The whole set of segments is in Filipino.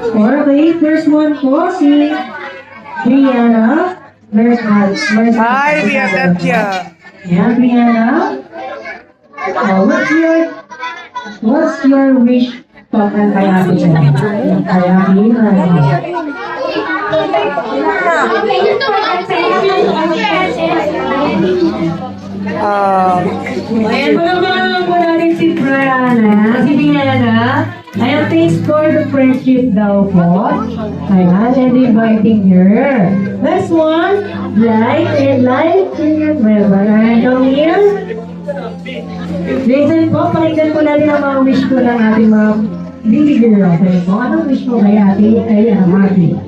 Okay, first one po si Brianna. Hi, Bianca. Yeah, Brianna. What's your wish for kaya Ayan po naman po natin si Brianna. Si Brianna. Ayan, thanks for the friendship daw po. Ayan, and inviting her. Next one, light and light in your river. And down here. Listen po, pakinggan po natin ang mga wish ko ng ating mga baby girl. Okay po, anong wish mo kay ate? Ay, Maki.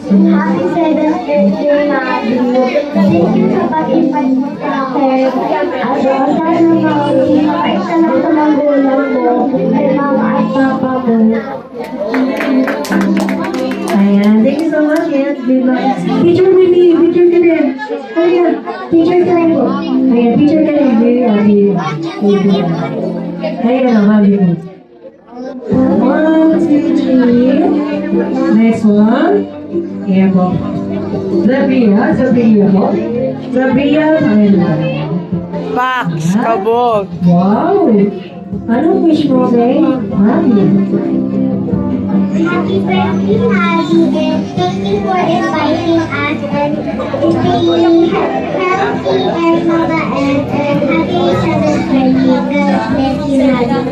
Happy 7th birthday, Maki. Thank you sa pag-invite mo sa akin. At sana makikita sa lahat ng magulang mo kay mama at papa mo. Ayan, thank you so much. Yes, diba? Teacher with me, teacher ka din. Ayan, teacher ka rin po. Ayan, teacher ka rin. Ayan na, mali mo. 1, 2, 3. Next one. Ayan po. Zabria po. Zabria, ayan. Max, kabog. Wow! Anong wish mo, kay Mami? Happy birthday, Maki, and thank you for inviting us and staying healthy and mama and happy 7th birthday. God bless you, Maki.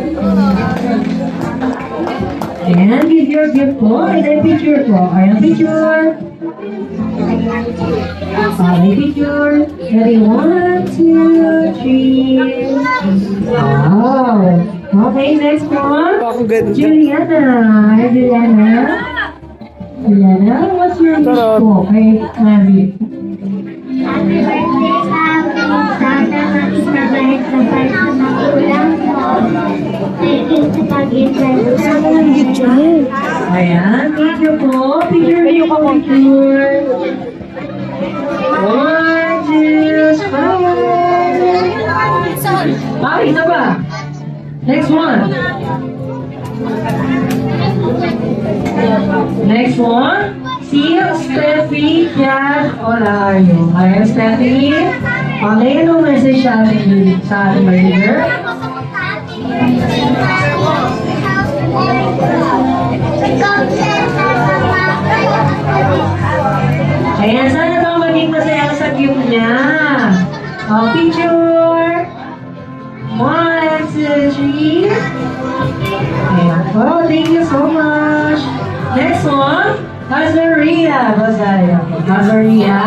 Ayan, give your gift po. Ayan, picture po. Ayan, picture. Ayan, picture. Ready, 1, 2, 3. Wow. Okay, next one. Ang ganda. Juliana. Hi, Juliana. Juliana, what's your wish po kay Mami? Happy birthday, Maki. Sana makisabay sa magulang mo. Thank you sa pag-invite sa Ayan, thank you po. Picture niyo po, picture. 1, 2, 3. Ah, isa ba? Next one. Next one. Si Steffi Jan Olayo. Ayan, Steffi. Okay, anong message sa ating manager? Ayan, sana daw maging masaya sa gift niya. Oh, picture. 1, 2, 3. Ayan. Oh, thank you so much. Next one, Azaria. Azaria. Azaria.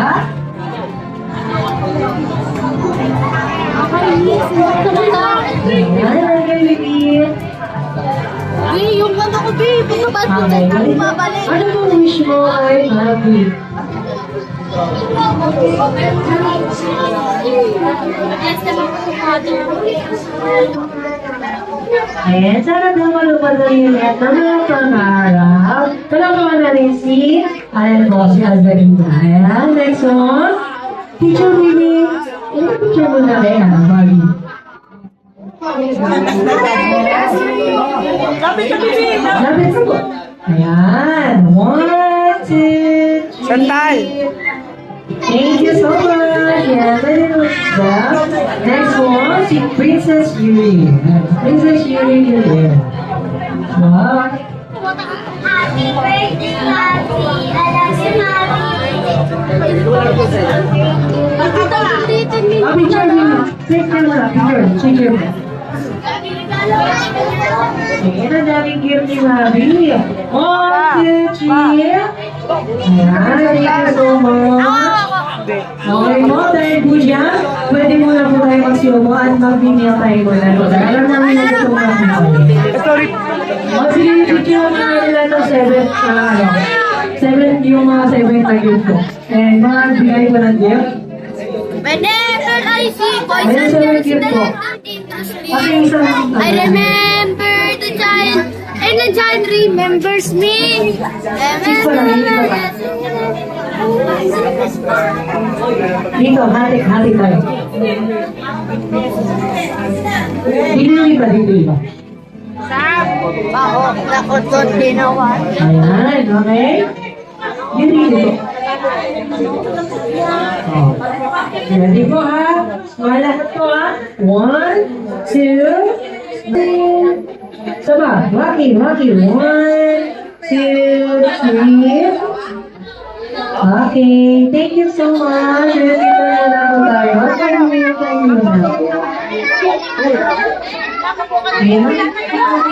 Ayan, baby. Yung ano ko, babe, pagkabad ko tayo bumabalik. Ano bang wish mo kay Mami? Ayan, sana daw malupad na yung lahat ng mga pangarap. Palamahan na rin si, ayan po, si Azarina. Ayan, next one. Teacher Mimi. Ano picture mo na kay Mami? Lapit sa po. Ayan. 1, 2, 3. Chantal. Thank you so much. Yeah, very good. Next one, si Princess Yuri. Princess Yuri here. Wow. Happy birthday, Maki. I love you, Maki. Ah, picture mo. Take camera. Picture mo. Ayan, ang daming gift ni Mami. 1, 2, 3. Ayan, thank you so much. Okay mo, dahil po dyan, pwede muna po tayo magsiyomo at magbibigyan tayo muna. Alam namin na ito mga Sorry. O sige, picture na nila ng 7 yung mga 7 na gift ko. And mga bigay ko ng gift. Pwede, Sir IC, boys Ayan, and sa girls gift in the ko. land of industry. Kasi isang I remember the child, and the child remembers me. Dito, hati tayo. Dito ba? Ayan, okay? Dito. Oh. Ready po ha? Mga lahat po ha? 1, 2, 3. Saba, Rocky. 1, 2, 3. Okay, thank you so much. Dito muna po tayo. Tayo muna. Ayan.